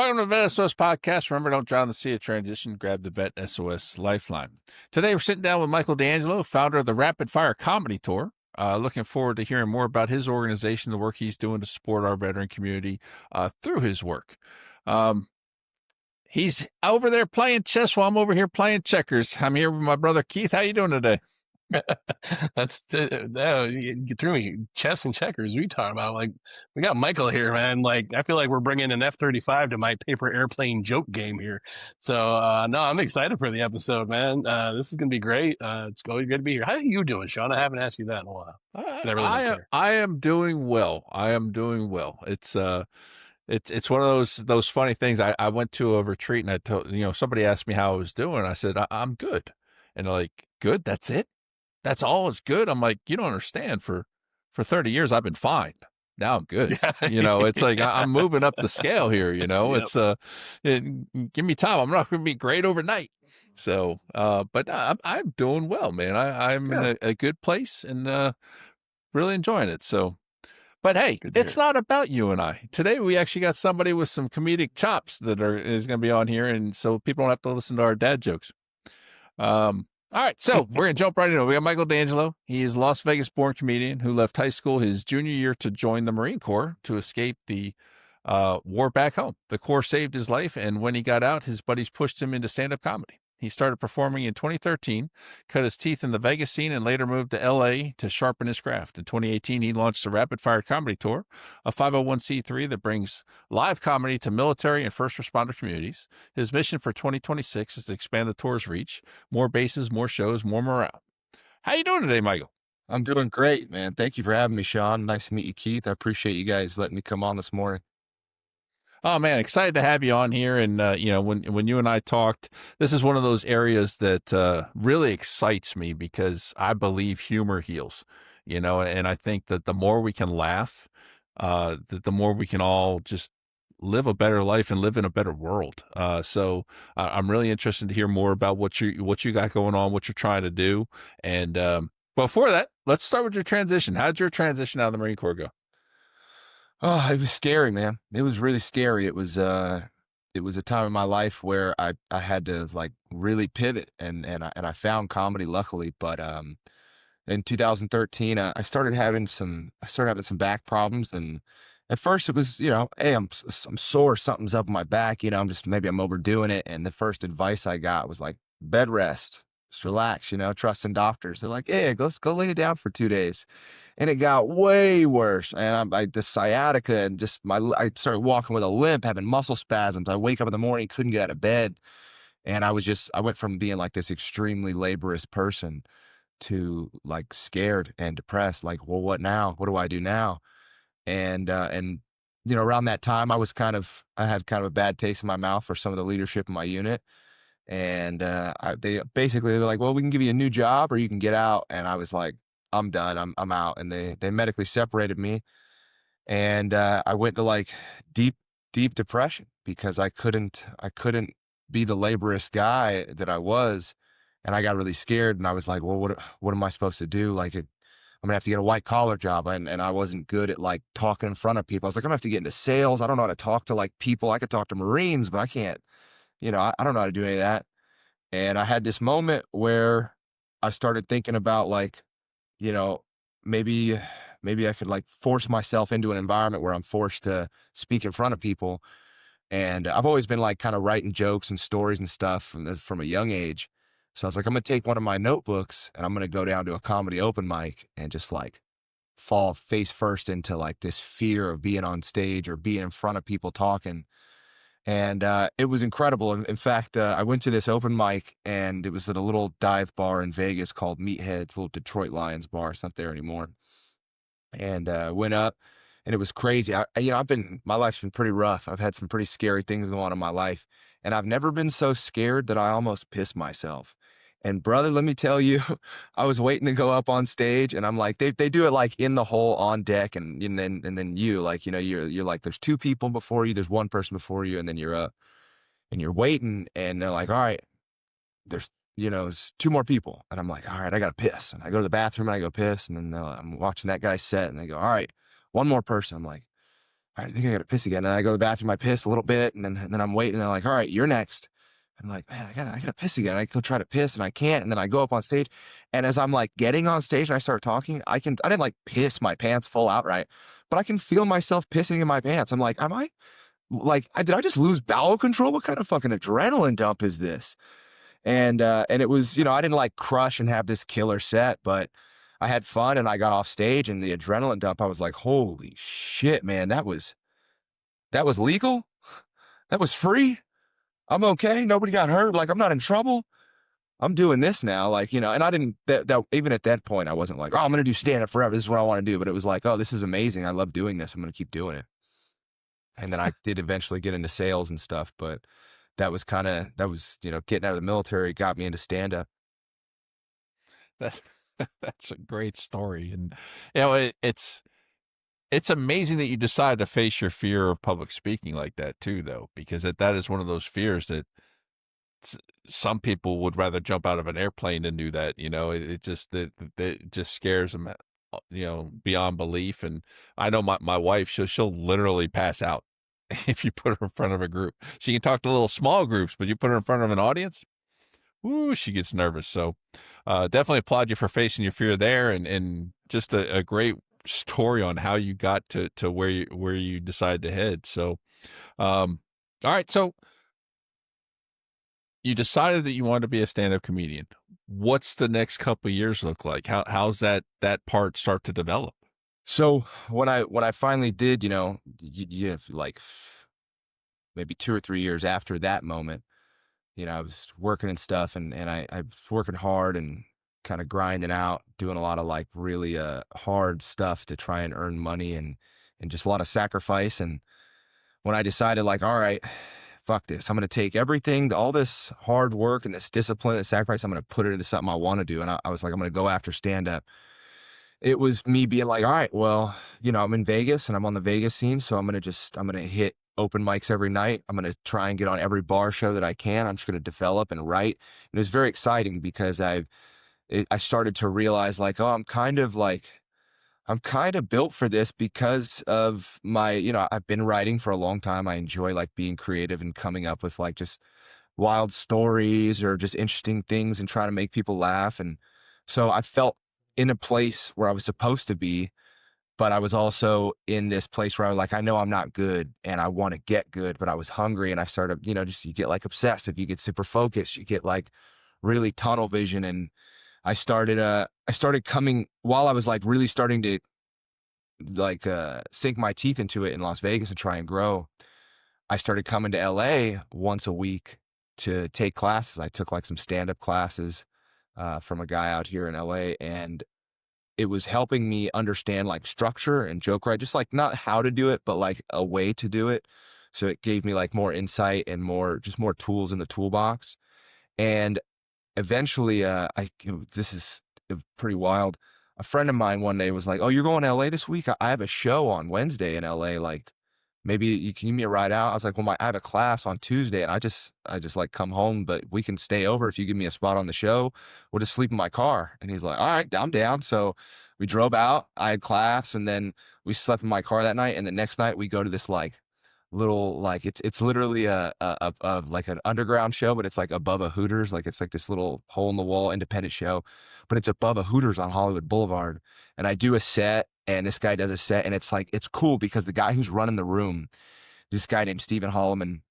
Welcome to the VET S.O.S podcast. Remember, don't drown in the sea of transition. Grab the VET S.O.S Lifeline. Today, we're sitting down with Michael D'Angelo, founder of the Rapid Fire Comedy Tour. Looking forward to hearing more about his organization, the work he's doing to support our veteran community through his work. He's over there playing chess while I'm over here playing checkers. I'm here with my brother Keith. How you doing today? You threw me chess and checkers. We talking about like we got Michael here, man. Like I feel like we're bringing an F-35 to my paper airplane joke game here. So no, I'm excited for the episode, man. This is gonna be great. It's always good to be here. How are you doing, Sean? I haven't asked you that in a while. I really don't care. I am doing well. I am doing well. It's one of those funny things. I went to a retreat and I told somebody asked me how I was doing. I said I'm good, and they're like, good. That's it. That's all it's good. I'm like, you don't understand. For 30 years, I've been fine. Now I'm good. Yeah. It's like I'm moving up the scale here. Yep. Give me time. I'm not going to be great overnight. So, but I'm doing well, man. I'm in a good place and really enjoying it. So, but hey, it's not about you and I. Today, we actually got somebody with some comedic chops that is going to be on here, and so people don't have to listen to our dad jokes. All right, so we're going to jump right in. We got Michael D'Angelo. He is a Las Vegas-born comedian who left high school his junior year to join the Marine Corps to escape the war back home. The Corps saved his life, and when he got out, his buddies pushed him into stand-up comedy. He started performing in 2013, cut his teeth in the Vegas scene, and later moved to L.A. to sharpen his craft. In 2018, he launched the Rapid Fire Comedy Tour, a 501c3 that brings live comedy to military and first responder communities. His mission for 2026 is to expand the tour's reach, more bases, more shows, more morale. How you doing today, Michael? I'm doing great, man. Thank you for having me, Sean. Nice to meet you, Keith. I appreciate you guys letting me come on this morning. Oh man, excited to have you on here. And when you and I talked, this is one of those areas that really excites me because I believe humor heals. And I think that the more we can laugh, that the more we can all just live a better life and live in a better world. So I'm really interested to hear more about what you got going on, what you're trying to do. And before that, let's start with your transition. How did your transition out of the Marine Corps go? Oh, it was scary, man. It was really scary. It was a time in my life where I had to like really pivot and I found comedy luckily. But in 2013, I started having some back problems, and at first it was, hey, I'm sore, something's up my back, maybe I'm overdoing it. And the first advice I got was like bed rest, just relax, trust in doctors. They're like, hey, go lay it down for 2 days. And it got way worse. And the sciatica and I started walking with a limp, having muscle spasms. I wake up in the morning, couldn't get out of bed. And I went from being like this extremely laborious person to like scared and depressed. Like, well, what now? What do I do now? And around that time, I had kind of a bad taste in my mouth for some of the leadership in my unit. And they were like, well, we can give you a new job or you can get out. And I was like, I'm done. I'm out. And they medically separated me. And I went to like deep depression because I couldn't be the laborious guy that I was. And I got really scared, and I was like, well, what am I supposed to do? Like I'm gonna have to get a white collar job. And I wasn't good at like talking in front of people. I was like, I'm gonna have to get into sales. I don't know how to talk to like people. I could talk to Marines, but I can't, I don't know how to do any of that. And I had this moment where I started thinking about like, maybe I could like force myself into an environment where I'm forced to speak in front of people. And I've always been like kind of writing jokes and stories and stuff from a young age. So I was like, I'm going to take one of my notebooks and I'm going to go down to a comedy open mic and just like fall face first into like this fear of being on stage or being in front of people talking. And it was incredible. In fact, I went to this open mic, and it was at a little dive bar in Vegas called Meathead. It's a little Detroit Lions bar. It's not there anymore. And went up, and it was crazy. My life's been pretty rough. I've had some pretty scary things go on in my life, and I've never been so scared that I almost pissed myself. And brother, let me tell you, I was waiting to go up on stage, and I'm like, they do it like in the hole on deck, and then you like, you're like, there's two people before you, there's one person before you, and then you're up and you're waiting, and they're like, all right, there's it's two more people, and I'm like, all right, I gotta piss, and I go to the bathroom and I go piss, and then I'm watching that guy set, and they go, all right, one more person. I'm like, all right, I think I got to piss again. And I go to the bathroom, I piss a little bit, and then I'm waiting. And they're like, all right, you're next. I'm like, man, I gotta piss again. I go try to piss and I can't. And then I go up on stage. And as I'm like getting on stage and I start talking, I didn't like piss my pants full out, right? But I can feel myself pissing in my pants. I'm like, am I like, did I just lose bowel control? What kind of fucking adrenaline dump is this? And it was, I didn't like crush and have this killer set, but I had fun and I got off stage and the adrenaline dump, I was like, holy shit, man, that was legal. That was free. I'm okay. Nobody got hurt. Like, I'm not in trouble. I'm doing this now. Like, and I didn't, that even at that point, I wasn't like, oh, I'm going to do stand up forever. This is what I want to do. But it was like, oh, this is amazing. I love doing this. I'm going to keep doing it. And then I did eventually get into sales and stuff. But that was, getting out of the military got me into stand up. That, that's a great story. And, it's amazing that you decided to face your fear of public speaking like that too, though, because that is one of those fears that some people would rather jump out of an airplane than do that. It just that just scares them, beyond belief. And I know my wife, she'll literally pass out if you put her in front of a group. She can talk to little small groups, but you put her in front of an audience, woo, she gets nervous. So definitely applaud you for facing your fear there, and just a great story on how you got to where you decided to head. So, all right. So you decided that you wanted to be a stand-up comedian. What's the next couple of years look like? How's that part start to develop? So when I finally did, you have like maybe 2 or 3 years after that moment, I was working and stuff and I was working hard and kind of grinding out, doing a lot of like really hard stuff to try and earn money and just a lot of sacrifice. And when I decided like, all right, fuck this, I'm going to take everything, all this hard work and this discipline and sacrifice, I'm going to put it into something I want to do. And I was like, I'm going to go after stand up. It was me being like, all right, well, I'm in Vegas and I'm on the Vegas scene. So I'm going to hit open mics every night. I'm going to try and get on every bar show that I can. I'm just going to develop and write. And it was very exciting because I started to realize like, oh, I'm kind of built for this because of my, I've been writing for a long time. I enjoy like being creative and coming up with like just wild stories or just interesting things and trying to make people laugh. And so I felt in a place where I was supposed to be, but I was also in this place where I was like, I know I'm not good and I want to get good, but I was hungry and I started, you get like obsessive, you get super focused, you get like really tunnel vision. And I started coming while I was like really starting to like sink my teeth into it in Las Vegas and try and grow. I started coming to LA once a week to take classes. I took like some stand-up classes from a guy out here in LA, and it was helping me understand like structure and joke write, just like not how to do it, but like a way to do it. So it gave me like more insight and more tools in the toolbox. And eventually, this is pretty wild. A friend of mine one day was like, "Oh, you're going to LA this week? I have a show on Wednesday in LA. Like, maybe you can give me a ride out." I was like, "Well, I have a class on Tuesday, and I just like come home, but we can stay over if you give me a spot on the show. We'll just sleep in my car." And he's like, "All right, I'm down." So we drove out. I had class, and then we slept in my car that night. And the next night, we go to this like little like it's literally a like an underground show, but it's like above a Hooters. Like it's like this little hole in the wall independent show, but it's above a Hooters on Hollywood Boulevard. And I do a set, and this guy does a set, and it's like it's cool because the guy who's running the room, this guy named Stephen Holloman,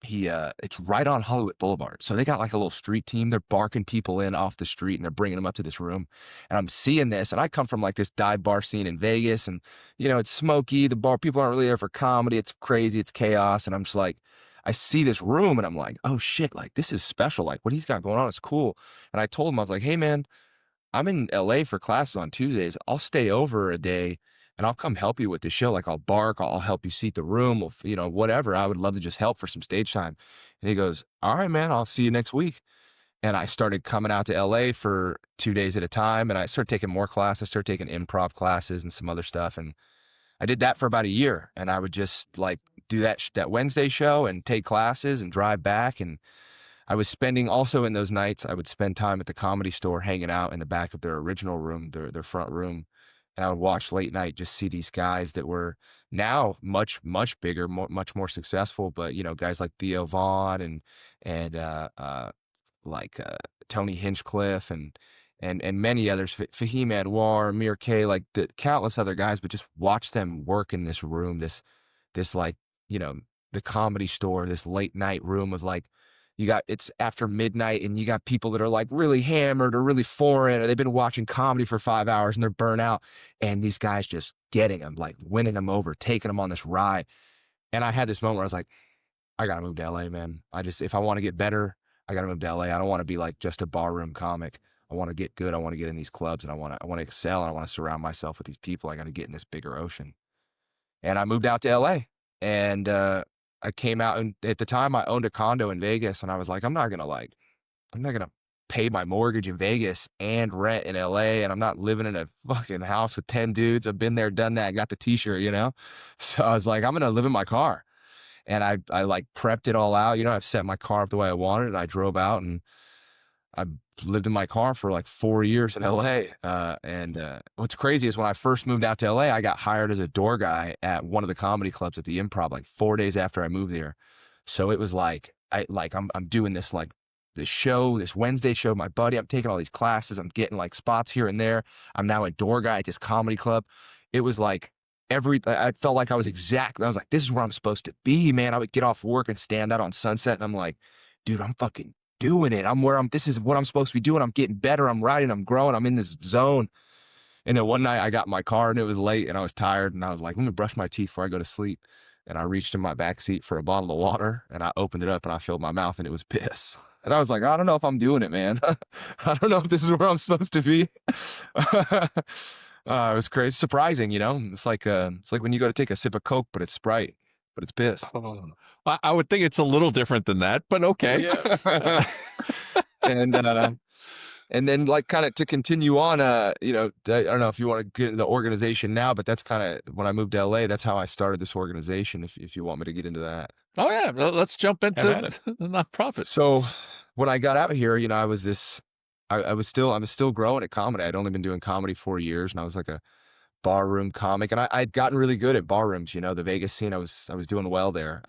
it's right on Hollywood Boulevard. So they got like a little street team. They're barking people in off the street and they're bringing them up to this room. And I'm seeing this, and I come from like this dive bar scene in Vegas, and it's smoky. The bar people aren't really there for comedy. It's crazy. It's chaos. And I'm just like, I see this room and I'm like, oh shit, like this is special. Like what he's got going on is cool. And I told him, I was like, hey man, I'm in LA for classes on Tuesdays. I'll stay over a day and I'll come help you with the show. Like I'll bark, I'll help you seat the room, whatever. I would love to just help for some stage time. And he goes, all right, man, I'll see you next week. And I started coming out to LA for 2 days at a time. And I started taking more classes, started taking improv classes and some other stuff. And I did that for about a year. And I would just like do that Wednesday show and take classes and drive back. And I was spending also in those nights, I would spend time at the Comedy Store hanging out in the back of their original room, their front room. and I would watch late night, just see these guys that were now much, much bigger, much more successful. But, you know, guys like Theo Vaughn and like Tony Hinchcliffe and many others, Fahim Anwar, Amir K, like the countless other guys, but just watch them work in this room, this like, you know, the Comedy Store, this late night room of like, it's after midnight and you got people that are like really hammered or really foreign, or they've been watching comedy for 5 hours and they're burnt out. And these guys just getting them, like winning them over, taking them on this ride. And I had this moment where I was like, I got to move to LA, man. If I want to get better, I got to move to LA. I don't want to be like just a barroom comic. I want to get good. I want to get in these clubs and I want to excel. And I want to surround myself with these people. I got to get in this bigger ocean. And I moved out to LA and, I came out, and at the time I owned a condo in Vegas, and I was like, I'm not gonna pay my mortgage in Vegas and rent in LA, and I'm not living in a fucking house with 10 dudes. I've been there, done that, got the t-shirt, you know? So I was like, I'm gonna live in my car. And I like prepped it all out. You know, I've set my car up the way I wanted it. I drove out and I lived in my car for like 4 years in LA. What's crazy is when I first moved out to LA, I got hired as a door guy at one of the comedy clubs at the Improv like 4 days after I moved there. So it was like, I'm doing this like this show, this Wednesday show, my buddy, I'm taking all these classes. I'm getting like spots here and there. I'm now a door guy at this comedy club. It was like I felt like I was like, this is where I'm supposed to be, man. I would get off work and stand out on Sunset and I'm like, dude, I'm fucking doing it. This is what I'm supposed to be doing. I'm getting better. I'm riding. I'm growing. I'm in this zone. And then one night I got in my car and it was late and I was tired and I was like, let me brush my teeth before I go to sleep. And I reached in my back seat for a bottle of water and I opened it up and I filled my mouth and it was piss. And I was like, I don't know if I'm doing it, man. I don't know if this is where I'm supposed to be. It was crazy, surprising, you know. It's like when you go to take a sip of Coke, but it's Sprite, but it's piss. Oh, I would think it's a little different than that, but okay. yeah. And then like kind of to continue on, you know, I don't know if you want to get into the organization now, but that's kind of when I moved to LA, that's how I started this organization. If you want me to get into that. Oh yeah, let's jump into Have at it. the nonprofit. So when I got out here, you know, I was still growing at comedy. I'd only been doing comedy 4 years and I was like a barroom comic and I'd gotten really good at barrooms, you know, the Vegas scene. I was doing well there.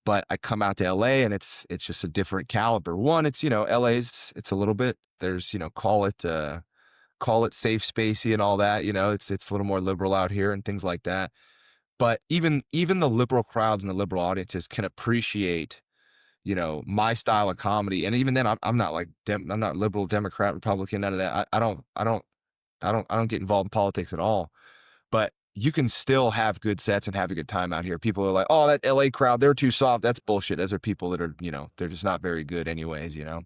But I come out to LA and it's just a different caliber. One, it's, you know, it's a little bit, there's, you know, call it safe spacey and all that, you know, it's a little more liberal out here and things like that. But even the liberal crowds and the liberal audiences can appreciate, you know, my style of comedy. And even then I'm not like, I'm not liberal, Democrat, Republican, none of that. I don't get involved in politics at all. But you can still have good sets and have a good time out here. People are like, oh, that LA crowd, they're too soft. That's bullshit. Those are people that are, you know, they're just not very good anyways, you know,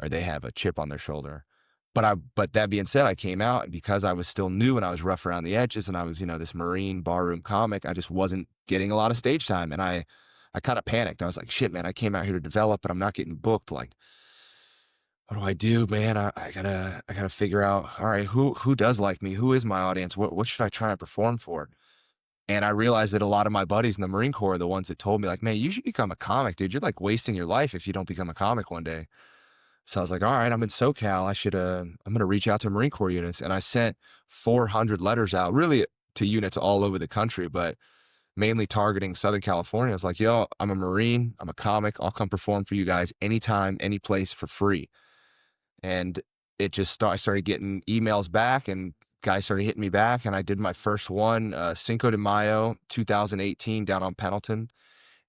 or they have a chip on their shoulder. But that being said, I came out and because I was still new and I was rough around the edges and I was, you know, this Marine barroom comic, I just wasn't getting a lot of stage time. And I kind of panicked. I was like, shit, man, I came out here to develop, but I'm not getting booked. Like, what do I do, man? I gotta figure out, all right, who does like me? Who is my audience? What should I try and perform for? And I realized that a lot of my buddies in the Marine Corps are the ones that told me like, man, you should become a comic, dude. You're like wasting your life if you don't become a comic one day. So I was like, all right, I'm in SoCal. I'm going to reach out to Marine Corps units. And I sent 400 letters out really to units all over the country, but mainly targeting Southern California. I was like, yo, I'm a Marine. I'm a comic. I'll come perform for you guys anytime, any place for free. And I started getting emails back and guys started hitting me back. And I did my first one, Cinco de Mayo, 2018 down on Pendleton.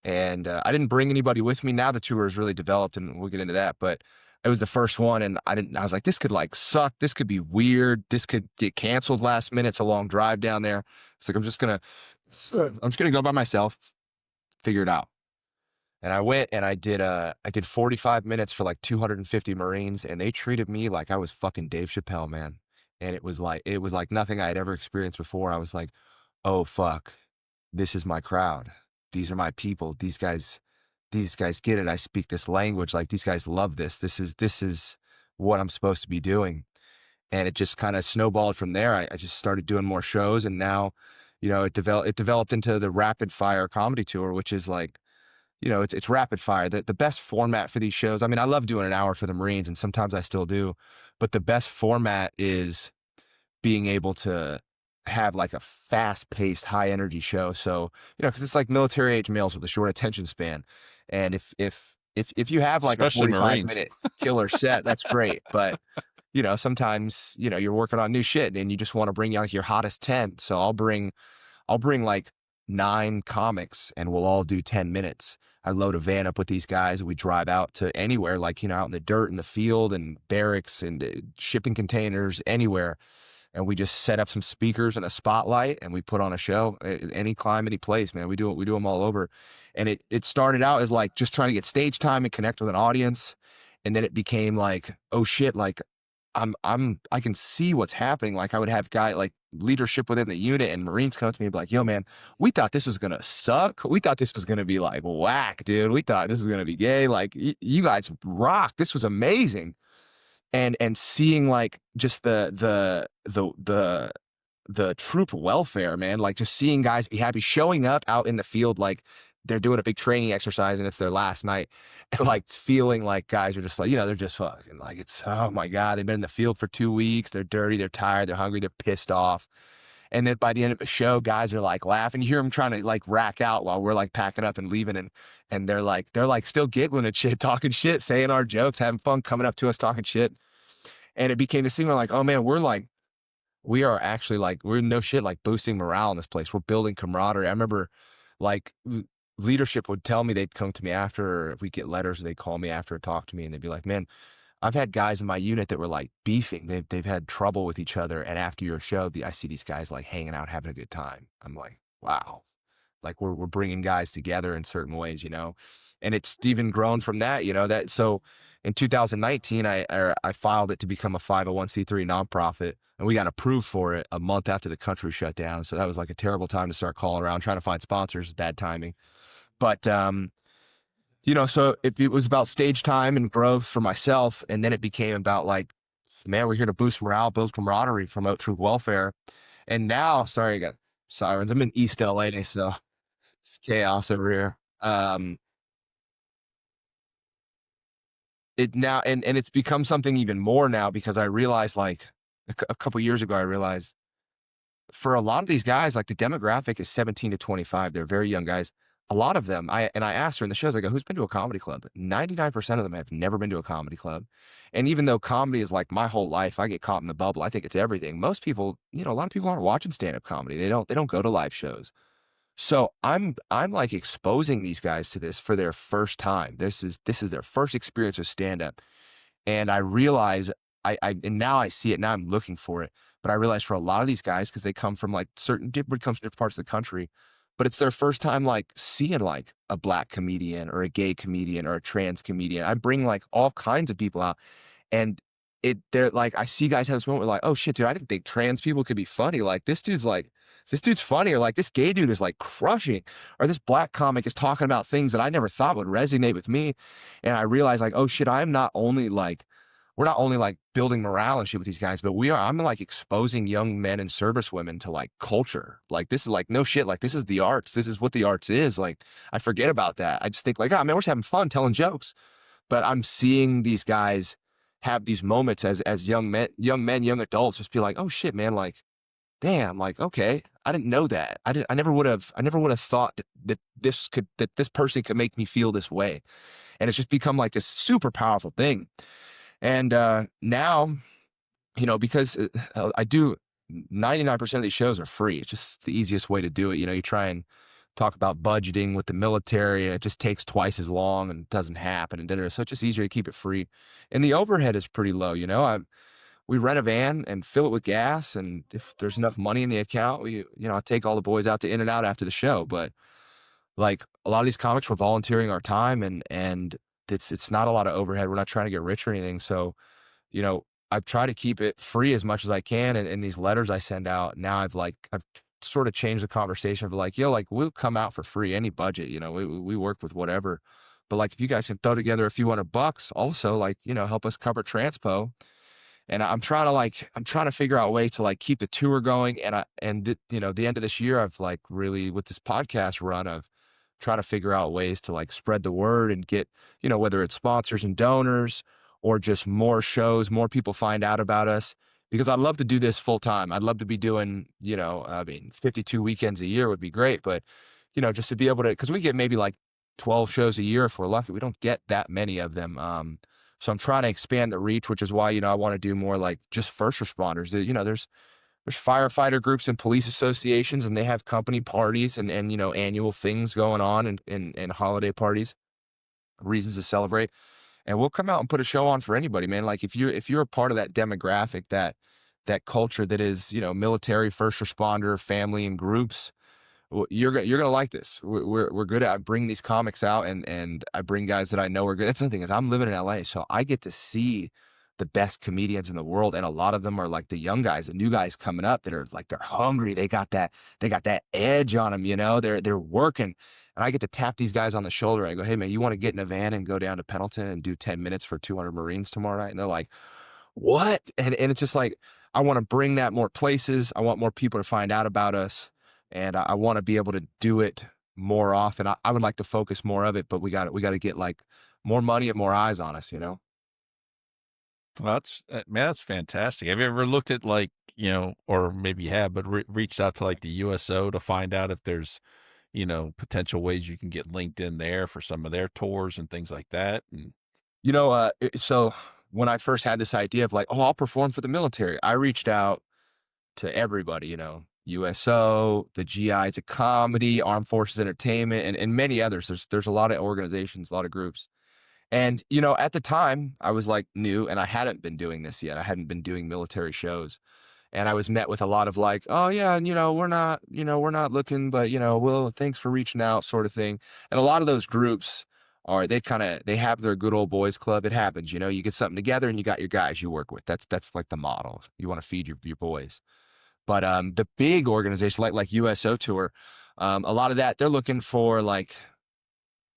And I didn't bring anybody with me. Now the tour is really developed and we'll get into that. But it was the first one. And I was like, this could like suck. This could be weird. This could get canceled last minute. It's a long drive down there. It's like, I'm just going to go by myself, figure it out. And I went and I did 45 minutes for like 250 Marines and they treated me like I was fucking Dave Chappelle, man. And it was like nothing I had ever experienced before. I was like, oh fuck, this is my crowd. These are my people. These guys get it. I speak this language. Like these guys love this. This is what I'm supposed to be doing. And it just kind of snowballed from there. I just started doing more shows and now, you know, it developed into the rapid fire comedy tour, which is like, you know, it's rapid fire. The best format for these shows, I mean, I love doing an hour for the Marines and sometimes I still do, but the best format is being able to have like a fast-paced, high-energy show. So, because it's like military-age males with a short attention span, and if you have like a Especially Marines. 45-minute killer set, that's great. But sometimes you're working on new shit and you just want to bring like your hottest 10. So I'll bring like 9 comics and we'll all do 10 minutes. I load a van up with these guys. We drive out to anywhere, like, out in the dirt, in the field, and barracks and shipping containers, anywhere. And we just set up some speakers and a spotlight and we put on a show. Any climb, any place, man. We do them all over. And it started out as like just trying to get stage time and connect with an audience. And then it became like, oh shit, like I can see what's happening. Like I would have like leadership within the unit and Marines come to me and be like, yo man, we thought this was going to suck. We thought this was going to be like whack, dude. We thought this was going to be gay. Like you guys rock. This was amazing. And seeing like just the troop welfare, man, like just seeing guys be happy, showing up out in the field, like they're doing a big training exercise and it's their last night, and like feeling like guys are just like, they're just fucking like, it's, oh my God, they've been in the field for 2 weeks. They're dirty. They're tired. They're hungry. They're pissed off. And then by the end of the show, guys are like laughing. You hear them trying to like rack out while we're like packing up and leaving. And they're like still giggling and shit, talking shit, saying our jokes, having fun, coming up to us, talking shit. And it became this thing where like, oh man, we are actually like, we're no shit, like boosting morale in this place. We're building camaraderie. I remember like leadership would tell me, they'd come to me after, or if we get letters, they'd call me after and talk to me, and they'd be like, man, I've had guys in my unit that were like beefing. They've had trouble with each other. And after your show, I see these guys like hanging out, having a good time. I'm like, wow. Like we're bringing guys together in certain ways, and it's even grown from that, so in 2019, I filed it to become a 501c3 nonprofit, and we got approved for it a month after the country shut down. So that was like a terrible time to start calling around, trying to find sponsors, bad timing. But, so it was about stage time and growth for myself. And then it became about like, man, we're here to boost morale, build camaraderie, promote troop welfare. And now, sorry, I got sirens. I'm in East LA, so it's chaos over here. It now, and it's become something even more now, because I realized like a couple years ago, I realized for a lot of these guys, like the demographic is 17 to 25. They're very young guys. A lot of them, I asked her in the shows, I go, who's been to a comedy club? 99% of them have never been to a comedy club. And even though comedy is like my whole life, I get caught in the bubble. I think it's everything. Most people, a lot of people aren't watching stand-up comedy. They don't go to live shows. So I'm like exposing these guys to this for their first time. This is their first experience with stand-up. And I realize and now I see it, now I'm looking for it. But I realize for a lot of these guys, because they come from like different parts of the country, but it's their first time like seeing like a black comedian or a gay comedian or a trans comedian. I bring like all kinds of people out, and they're like, I see guys have this moment where like, oh shit, dude, I didn't think trans people could be funny. Like this dude's funny, or like this gay dude is like crushing, or this black comic is talking about things that I never thought would resonate with me. And I realized like, oh shit, we're not only like building morale and shit with these guys, but I'm like exposing young men and service women to like culture. Like this is like, no shit, like this is the arts. This is what the arts is. Like I forget about that. I just think like, oh man, we're just having fun telling jokes. But I'm seeing these guys have these moments as young men, young adults, just be like, oh shit, man, like, damn, like, okay, I didn't know that. I never would have thought that this person could make me feel this way. And it's just become like this super powerful thing. And now, because I do 99% of these shows are free. It's just the easiest way to do it. You try and talk about budgeting with the military, and it just takes twice as long and doesn't happen. And so it's just easier to keep it free. And the overhead is pretty low. We rent a van and fill it with gas. And if there's enough money in the account, I take all the boys out to In-N-Out after the show. But like a lot of these comics, we're volunteering our time, and it's not a lot of overhead. We're not trying to get rich or anything. So, I've tried to keep it free as much as I can. And in these letters I send out now, I've sort of changed the conversation of like, yo, like we'll come out for free, any budget, we work with whatever. But like, if you guys can throw together a few $100 also, like, help us cover transpo. And I'm trying to figure out ways to like keep the tour going. And the end of this year, I've like really, with this podcast run, I've tried to figure out ways to like spread the word and get, whether it's sponsors and donors or just more shows, more people find out about us. because I'd love to do this full time. I'd love to be doing, 52 weekends a year would be great, but just to be able to, because we get maybe like 12 shows a year if we're lucky. We don't get that many of them. So I'm trying to expand the reach, which is why, I want to do more like just first responders. There's firefighter groups and police associations, and they have company parties and annual things going on, and holiday parties, reasons to celebrate. And we'll come out and put a show on for anybody, man. Like if you're a part of that demographic, that culture that is, military, first responder, family, and groups, you're gonna like this. We're good at. I bring these comics out, and I bring guys that I know are good. That's the thing, is I'm living in LA, so I get to see the best comedians in the world, and a lot of them are like the young guys, the new guys coming up that are like, they're hungry. They got that edge on them. They're working, and I get to tap these guys on the shoulder. I go, hey man, you want to get in a van and go down to Pendleton and do 10 minutes for 200 Marines tomorrow night? And they're like, what? And it's just like, I want to bring that more places. I want more people to find out about us, and I want to be able to do it more often. I would like to focus more of it, but we got to get like more money and more eyes on us. Well, that's man, that's fantastic. Have you ever looked at like, or maybe you have, but reached out to like the USO to find out if there's, potential ways you can get linked in there for some of their tours and things like that? And So when I first had this idea of like, oh, I'll perform for the military, I reached out to everybody, USO, the GIs of comedy, Armed Forces Entertainment, and many others. There's a lot of organizations, a lot of groups. And, at the time I was like new, and I hadn't been doing this yet. I hadn't been doing military shows. And I was met with a lot of like, oh yeah, and we're not looking, but well, thanks for reaching out, sort of thing. And a lot of those groups they have their good old boys club. It happens, you get something together and you got your guys you work with. That's like the model. You want to feed your boys. But the big organization like USO Tour, a lot of that, they're looking for like,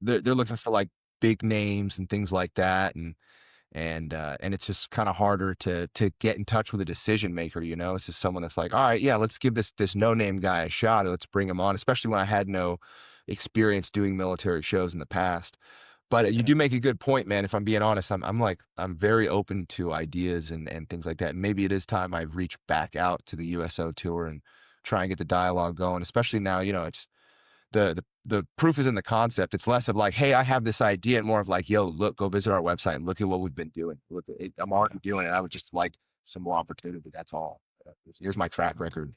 they're looking for like big names and things like that, and it's just kind of harder to get in touch with a decision maker. It's just someone that's like, all right, yeah, let's give this no name guy a shot, or let's bring him on, especially when I had no experience doing military shows in the past. But you do make a good point, man. If I'm being honest, I'm very open to ideas and things like that. And maybe it is time I reach back out to the USO Tour and try and get the dialogue going, especially now, it's the proof is in the concept. It's less of like, hey, I have this idea, and more of like, yo, look, go visit our website and look at what we've been doing. Look, I'm already doing it. I would just like some more opportunity. That's all. Here's my track record.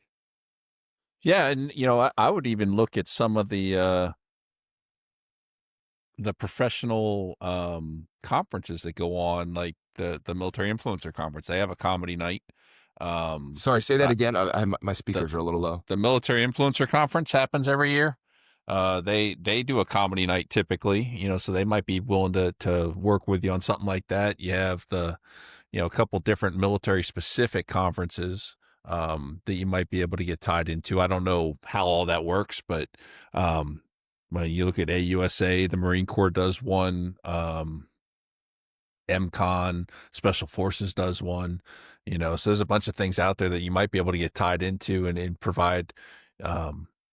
Yeah, and I would even look at some of the professional conferences that go on, like the military influencer conference. They have a comedy night. Sorry, say that again. My speakers are a little low. The military influencer conference happens every year. They do a comedy night typically, so they might be willing to work with you on something like that. You have a couple different military specific conferences that you might be able to get tied into. I don't know how all that works, but when you look at AUSA, the Marine Corps does one, MCON, Special Forces does one, so there's a bunch of things out there that you might be able to get tied into and provide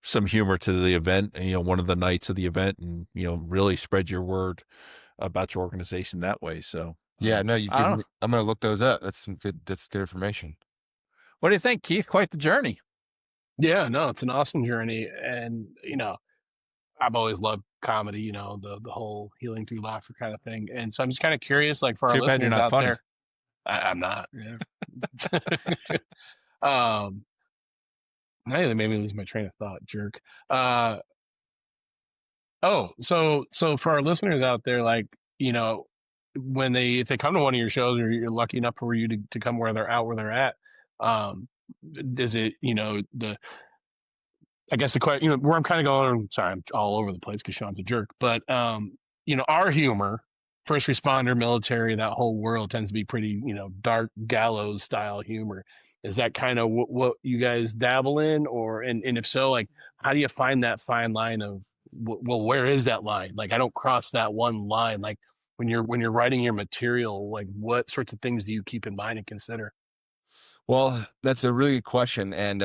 some humor to the event, one of the nights of the event, and, really spread your word about your organization that way. So yeah, no, I'm going to look those up. That's good information. What do you think, Keith? Quite the journey. Yeah, no, it's an awesome journey. And, I've always loved comedy, the whole healing through laughter kind of thing. And so I'm just kind of curious, like for our listeners out there, I'm not. Yeah. Now they made me lose my train of thought, jerk. So for our listeners out there, like, if they come to one of your shows, or you're lucky enough for you to come where they're at, is it, I guess the question, where I'm kind of going, sorry, I'm all over the place because Sean's a jerk, but, our humor, first responder, military, that whole world tends to be pretty, dark gallows style humor. Is that kind of what you guys dabble in, and if so, like, how do you find that fine line of, well, where is that line? Like, I don't cross that one line. Like when you're writing your material, like what sorts of things do you keep in mind and consider? Well, that's a really good question, and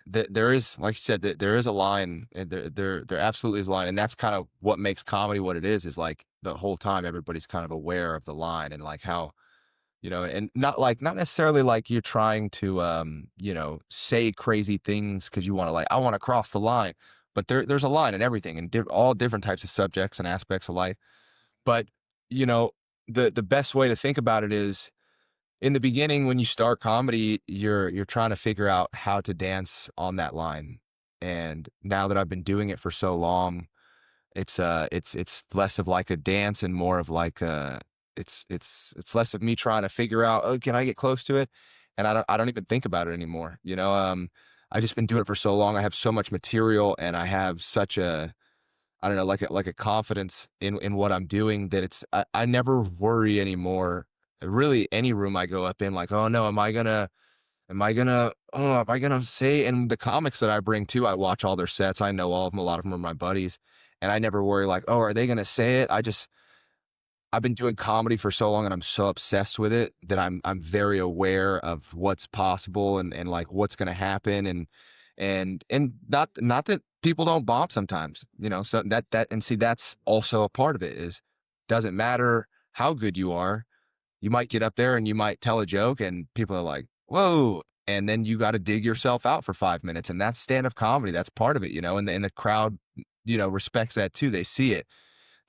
there is, like you said, there is a line, and there absolutely is a line, and that's kind of what makes comedy what it is like the whole time everybody's kind of aware of the line, and like how and not necessarily like you're trying to, say crazy things because you want to, like, I want to cross the line, but there's a line in everything, and all different types of subjects and aspects of life. But, you know, the best way to think about it is, in the beginning, when you start comedy, you're trying to figure out how to dance on that line. And now that I've been doing it for so long, it's less of like a dance and more of like it's less of me trying to figure out, oh, can I get close to it? And I don't even think about it anymore. I just been doing it for so long. I have so much material, and I have such a, I don't know, like a confidence in what I'm doing, that I never worry anymore. Really, any room I go up in, like, oh no, am I gonna say? And the comics that I bring too, I watch all their sets. I know all of them. A lot of them are my buddies, and I never worry like, oh, are they gonna say it? I've been doing comedy for so long, and I'm so obsessed with it that I'm very aware of what's possible, and like what's gonna happen, and not that people don't bomb sometimes, so and see, that's also a part of it. Is, doesn't matter how good you are, you might get up there and you might tell a joke and people are like, whoa. And then you got to dig yourself out for 5 minutes. And that's stand-up comedy. That's part of it, and the crowd, respects that too. They see it.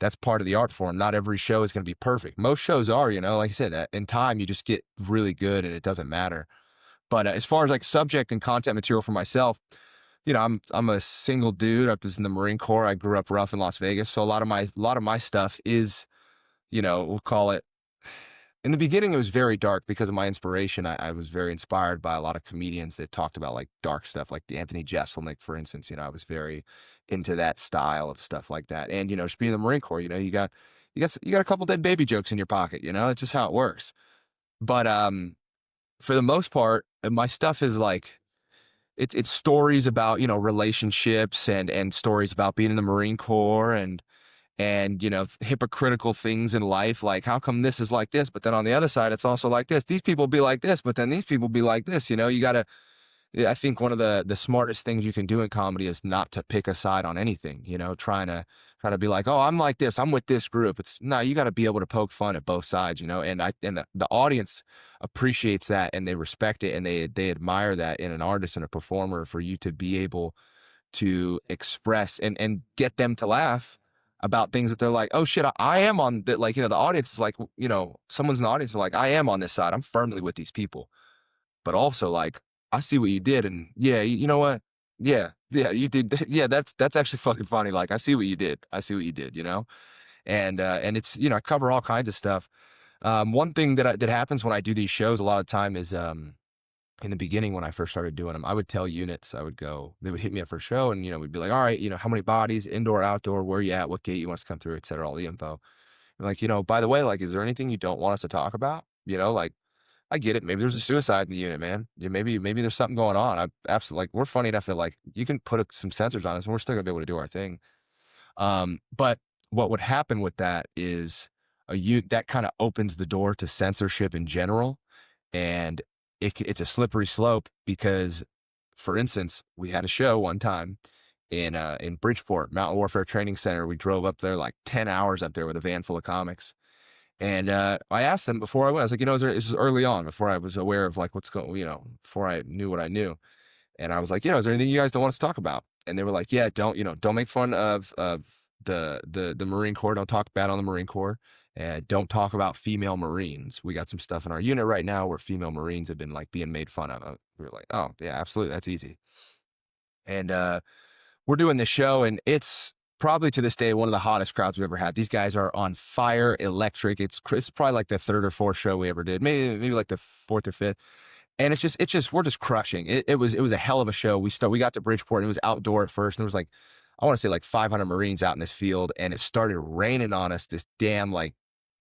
That's part of the art form. Not every show is going to be perfect. Most shows are, like I said, in time, you just get really good and it doesn't matter. But as far as like subject and content material for myself, I'm a single dude. I was in the Marine Corps. I grew up rough in Las Vegas. So a lot of my stuff is, we'll call it, in the beginning, it was very dark because of my inspiration. I was very inspired by a lot of comedians that talked about like dark stuff, like Anthony Jeselnik, for instance. I was very into that style of stuff like that. And, just being in the Marine Corps, you got a couple dead baby jokes in your pocket, it's just how it works. But for the most part, my stuff is like, it's stories about, relationships, and stories about being in the Marine Corps, and hypocritical things in life, like how come this is like this, but then on the other side it's also like this. These people be like this, but then these people be like this. You gotta, I think one of the smartest things you can do in comedy is not to pick a side on anything. Trying to be like, oh, I'm like this, I'm with this group. It's no, you got to be able to poke fun at both sides. And the audience appreciates that, and they respect it, and they admire that in an artist and a performer, for you to be able to express and get them to laugh about things that they're like, oh shit, I am on that. Like, the audience is like, someone's in the audience is like, I am on this side. I'm firmly with these people. But also like, I see what you did, and yeah, you know what? Yeah, you did. Yeah, that's actually fucking funny. Like, I see what you did. I see what you did, and it's, I cover all kinds of stuff. One thing that happens when I do these shows a lot of time is, in the beginning, when I first started doing them, I would tell units, they would hit me up for a show, and, we'd be like, all right, how many bodies, indoor, outdoor, where you at, what gate you want us to come through, et cetera, all the info. And like, by the way, like, is there anything you don't want us to talk about? Like, I get it. Maybe there's a suicide in the unit, man. Yeah, maybe there's something going on. I absolutely, like, we're funny enough that, like, you can put some sensors on us and we're still gonna be able to do our thing. But what would happen with that is that kind of opens the door to censorship in general. And it's a slippery slope because, for instance, we had a show one time in Bridgeport, Mountain Warfare Training Center. We drove up there, like 10 hours up there with a van full of comics. And I asked them before I went, I was like, this is early on, before I was aware of like what's going, before I knew what I knew. And I was like, is there anything you guys don't want us to talk about? And they were like, yeah, don't make fun of the Marine Corps. Don't talk bad on the Marine Corps. And don't talk about female Marines. We got some stuff in our unit right now where female Marines have been like being made fun of. We were like, oh yeah, absolutely, that's easy. And we're doing this show, and it's probably to this day one of the hottest crowds we've ever had. These guys are on fire, electric. It's probably like the third or fourth show we ever did, maybe like the fourth or fifth. And it's just we're just crushing. It was a hell of a show. We got to Bridgeport, and it was outdoor at first, and there was like, I want to say like 500 Marines out in this field, and it started raining on us, this damn like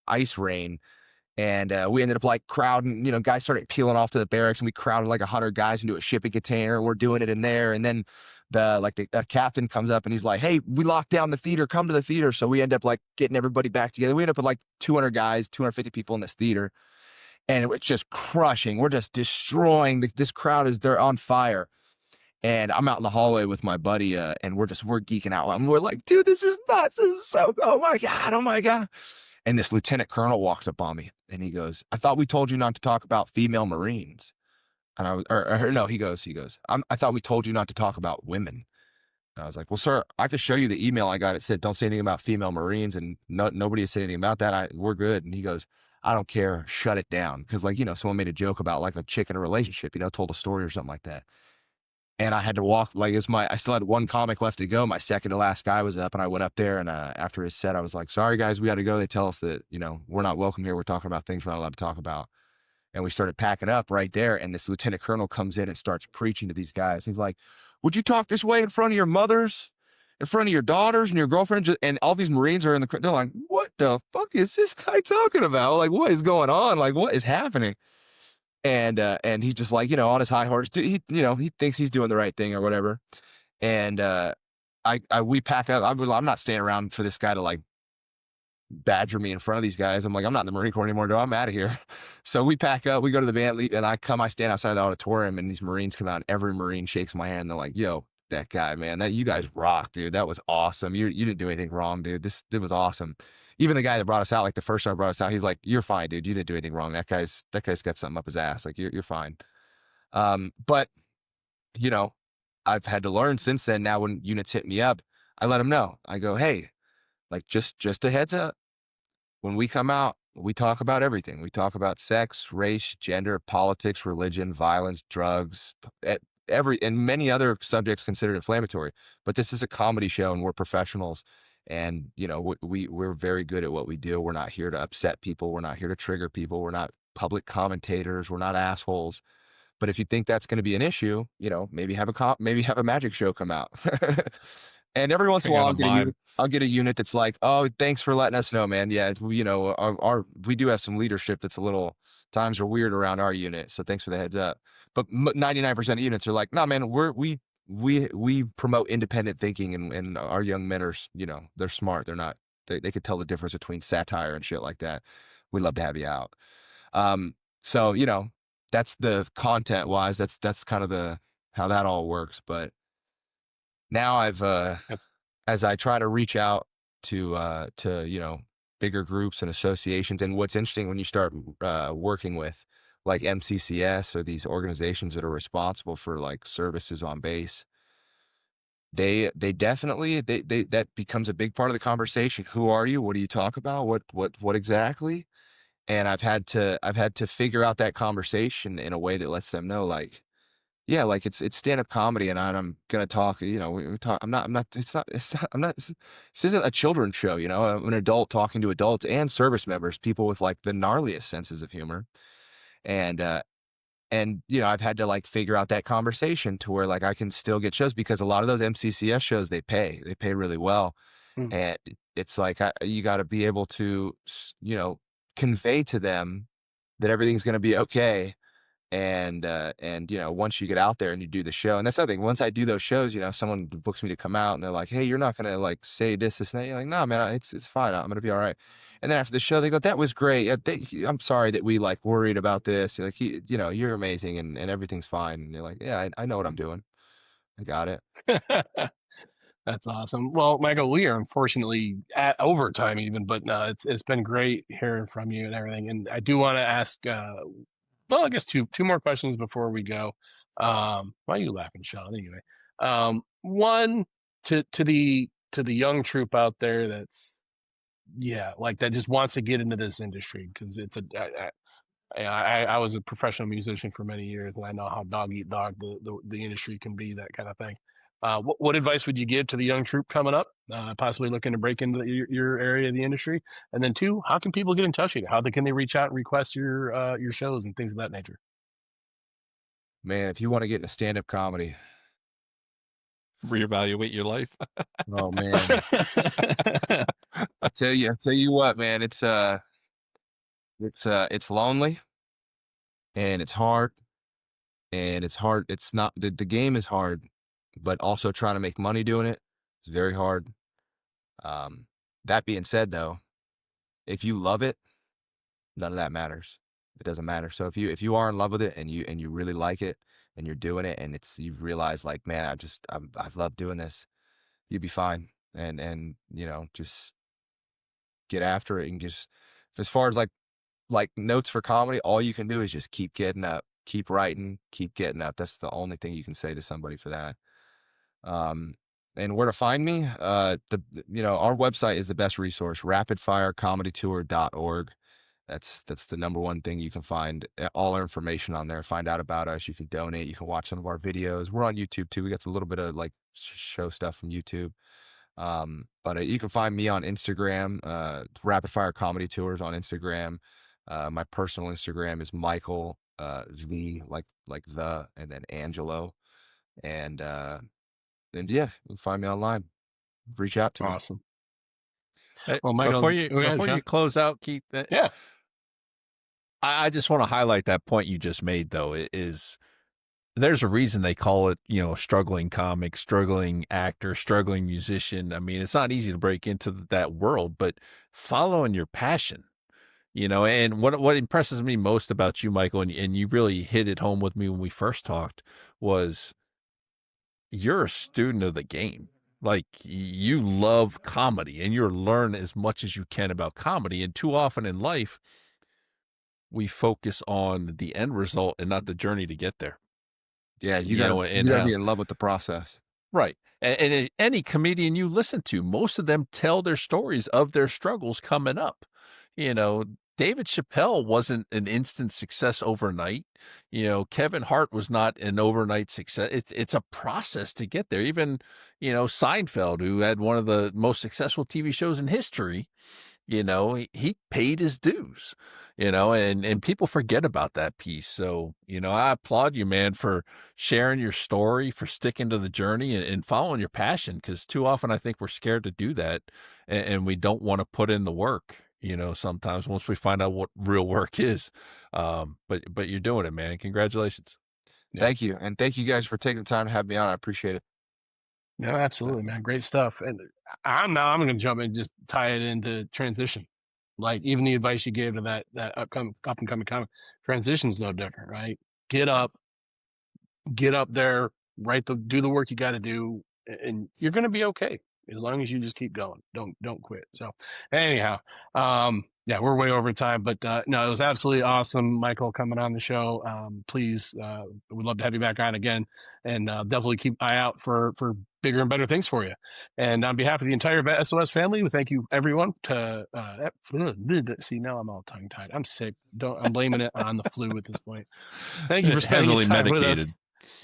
ice rain. And we ended up like crowding, guys started peeling off to the barracks, and we crowded like 100 guys into a shipping container. We're doing it in there. And then the captain comes up and he's like, hey, we locked down the theater, come to the theater. So we end up like getting everybody back together. We end up with like 200 guys, 250 people in this theater. And it was just crushing. We're just destroying. This crowd they're on fire. And I'm out in the hallway with my buddy, and we're geeking out. And we're like, dude, this is nuts. This is so, oh my God, oh my God. And this lieutenant colonel walks up on me and he goes, "I thought we told you not to talk about female Marines." And I was, or no, he goes, I thought we told you not to talk about women. And I was like, "Well, sir, I could show you the email I got. It said, don't say anything about female Marines, and nobody has said anything about that. We're good." And he goes, "I don't care. Shut it down." Cause like, someone made a joke about like a chick in a relationship, told a story or something like that. And I had to walk, like, I still had one comic left to go. My second to last guy was up, and I went up there, and after his set, I was like, "Sorry guys, we got to go. They tell us that, we're not welcome here. We're talking about things we're not allowed to talk about." And we started packing up right there. And this lieutenant colonel comes in and starts preaching to these guys. He's like, "Would you talk this way in front of your mothers, in front of your daughters and your girlfriends?" And all these Marines are they're like, "What the fuck is this guy talking about? Like, what is going on? Like, what is happening?" And he's just like, on his high horse, he thinks he's doing the right thing or whatever. And we pack up. I'm not staying around for this guy to like badger me in front of these guys. I'm like, I'm not in the Marine Corps anymore, dude. I'm out of here. So we pack up, we go to the band, and I stand outside the auditorium, and these Marines come out, and every Marine shakes my hand. And they're like, "Yo, that guy, man, that you guys rock, dude. That was awesome. You didn't do anything wrong, dude. This was awesome." Even the guy that brought us out, like the first time brought us out, he's like, "You're fine, dude. You didn't do anything wrong. That guy's got something up his ass. Like you're fine." But you know, I've had to learn since then. Now when units hit me up, I let them know. I go, "Hey, like just a heads up. When we come out, we talk about everything. We talk about sex, race, gender, politics, religion, violence, drugs, and many other subjects considered inflammatory. But this is a comedy show, and we're professionals. And we're very good at what we do. We're not here to upset people. We're not here to trigger people. We're not public commentators. We're not assholes. But if you think that's going to be an issue, maybe have a magic show come out." And every once in a Bring while, out a mime. I'll get a unit that's like, "Oh, thanks for letting us know, man. Yeah, we do have some leadership that's a little times are weird around our unit, so thanks for the heads up." But 99% of units are like, "No, man, we promote independent thinking, and our young men are, they're smart. They're not. They could tell the difference between satire and shit like that. We'd love to have you out." So that's the content wise. That's kind of how that all works. But now That's as I try to reach out to bigger groups and associations, and what's interesting when you start working with like MCCS or these organizations that are responsible for like services on base, they definitely that becomes a big part of the conversation. Who are you? What do you talk about? What exactly? And I've had to figure out that conversation in a way that lets them know, like, yeah, like it's stand-up comedy, and I'm gonna talk, we talk. This isn't a children's show, I'm an adult talking to adults and service members, people with like the gnarliest senses of humor. And I've had to like figure out that conversation to where like I can still get shows, because a lot of those MCCS shows, they pay really well. mm, And it's like, you got to be able to, convey to them that everything's going to be okay. And once you get out there and you do the show, and that's the thing, once I do those shows, someone books me to come out, and they're like, "Hey, you're not gonna like say this and that." You're like, "No, man, it's fine. I'm gonna be all right." And then after the show, they go, "That was great. I'm sorry that we like worried about this." You're like, "You're amazing, and everything's fine." And you're like, "Yeah, I know what I'm doing. I got it." that's awesome. Well, Michael, we are unfortunately at overtime even, but no, it's been great hearing from you and everything. And I do want to ask, well, I guess two more questions before we go. Why are you laughing, Sean? Anyway, one to the young troop out there that's, yeah, like that just wants to get into this industry because I was a professional musician for many years, and I know how dog eat dog the industry can be, that kind of thing. What advice would you give to the young troop coming up, possibly looking to break into your area of the industry? And then two, how can people get in touch with you? Can they reach out and request your shows and things of that nature? Man, if you want to get into stand-up comedy, Reevaluate your life. oh man, I tell you what, man, it's lonely, and it's hard, and it's hard. It's not the game is hard, but also trying to make money doing it is very hard. Um, that being said, though, if you love it, none of that matters. It doesn't matter. So if you are in love with it, and you really like it, and you're doing it, and you realize like, man, I've loved doing this, you'd be fine. And just get after it and just, as far as like notes for comedy, all you can do is just keep getting up, keep writing, keep getting up. That's the only thing you can say to somebody for that. And where to find me? Our website is the best resource, rapidfirecomedytour.org. That's the number one thing you can find all our information on there. Find out about us. You can donate. You can watch some of our videos. We're on YouTube too. We got a little bit of like show stuff from YouTube. But you can find me on Instagram, Rapid Fire Comedy Tours on Instagram. My personal Instagram is Michael V, like the, and then Angelo, and yeah, you can find me online. Reach out to me. Awesome. Hey, Well, Michael, before you close out, Keith, yeah, I just want to highlight that point you just made, though. Is there's a reason they call it, struggling comic, struggling actor, struggling musician. I mean, it's not easy to break into that world, but following your passion, and what impresses me most about you, Michael, and you really hit it home with me when we first talked, was you're a student of the game. Like, you love comedy and you're learn as much as you can about comedy. And too often in life, we focus on the end result and not the journey to get there. Yeah, you gotta be in love with the process. Right. And any comedian you listen to, most of them tell their stories of their struggles coming up. David Chappelle wasn't an instant success overnight. Kevin Hart was not an overnight success. It's a process to get there. Even, Seinfeld, who had one of the most successful TV shows in history, he paid his dues, and people forget about that piece. So, I applaud you, man, for sharing your story, for sticking to the journey and following your passion. Cause too often I think we're scared to do that and we don't want to put in the work, sometimes once we find out what real work is. But you're doing it, man. Congratulations. Thank you. And thank you guys for taking the time to have me on. I appreciate it. no, absolutely, man. Great stuff. And I'm going to jump in and just tie it into transition. Like, even the advice you gave to that up and coming comic, transition's no different, right? Get up there, do the work you got to do, and you're going to be okay as long as you just keep going. Don't quit. So anyhow, yeah, we're way over time, but no, it was absolutely awesome, Michael, coming on the show. Please, we'd love to have you back on again, and definitely keep an eye out for bigger and better things for you. And on behalf of the entire VET S.O.S family, we thank you, everyone. See, now I'm all tongue tied. I'm sick. I'm blaming it on the flu at this point. Thank you for spending your time with us.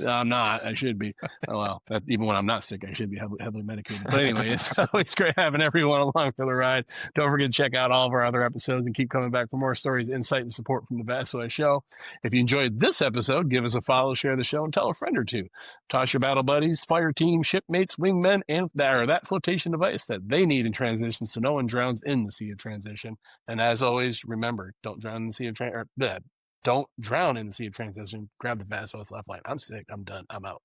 I'm not. I should be. Oh, well, even when I'm not sick, I should be heavily medicated. But anyway, it's always great having everyone along for the ride. Don't forget to check out all of our other episodes and keep coming back for more stories, insight, and support from the VET S.O.S show. If you enjoyed this episode, give us a follow, share the show, and tell a friend or two. Toss your battle buddies, fire team, shipmates, wingmen, and that flotation device that they need in transition so no one drowns in the sea of transition. And as always, remember, don't drown in the sea of Don't drown in the sea of transition. Grab the VET S.O.S Lifeline. I'm sick. I'm done. I'm out.